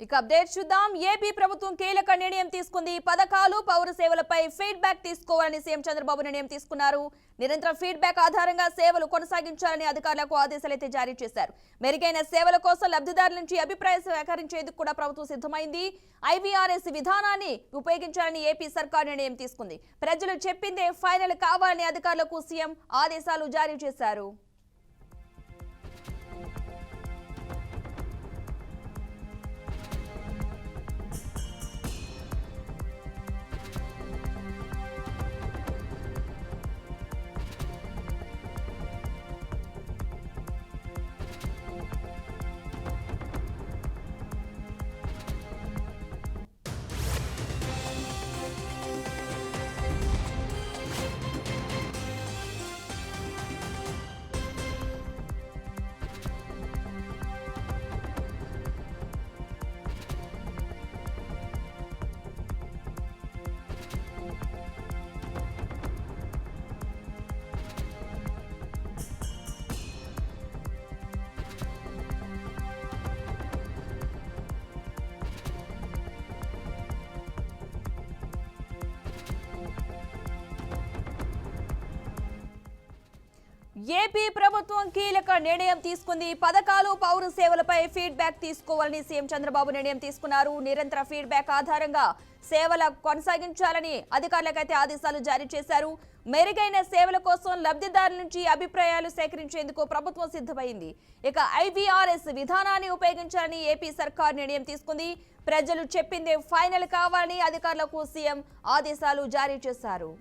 ఇక అప్డేట్ చూద్దాం. ఏపీ ప్రభుత్వం కీలక నిర్ణయం తీసుకుంది. పథకాలు పౌర సేవలపై ఫీడ్బ్యాక్ తీసుకోవాలని సీఎం చంద్రబాబు నిర్ణయం తీసుకున్నారు. నిరంతరం ఫీడ్బ్యాక్ ఆధారంగా సేవలు కొనసాగించాలని అధికారులకు ఆదేశాలైతే జారీ చేశారు. మెరుగైన సేవల కోసం లబ్ధిదారుల నుంచి అభిప్రాయం సేకరించేందుకు కూడా ప్రభుత్వం సిద్ధమైంది. ఐవీఆర్ఎస్ విధానాన్ని ఉపయోగించాలని ఏపీ సర్కార్ నిర్ణయం తీసుకుంది. ప్రజలు చెప్పిందే ఫైనల్ కావాలని అధికారులకు సీఎం ఆదేశాలు జారీ చేశారు. ఏపీ ప్రభుత్వం కీలక నిర్ణయం తీసుకుంది. పథకాలు పౌర సేవలపై ఫీడ్బ్యాక్ తీసుకోవాలని సీఎం చంద్రబాబు నిర్ణయం తీసుకున్నారు. నిరంతర ఫీడ్బ్యాక్ ఆధారంగా సేవల కొనసాగించాలని అధికారులకైతే ఆదేశాలు జారీ చేశారు. మెరుగైన సేవల కోసం లబ్ధిదారుల నుంచి అభిప్రాయాలు సేకరించేందుకు ప్రభుత్వం సిద్ధమైంది. ఇక ఐవీఆర్ఎస్ విధానాన్ని ఉపయోగించాలని ఏపీ సర్కార్ నిర్ణయం తీసుకుంది. ప్రజలు చెప్పిందే ఫైనల్ కావాలని అధికారులకు సీఎం ఆదేశాలు జారీ చేశారు.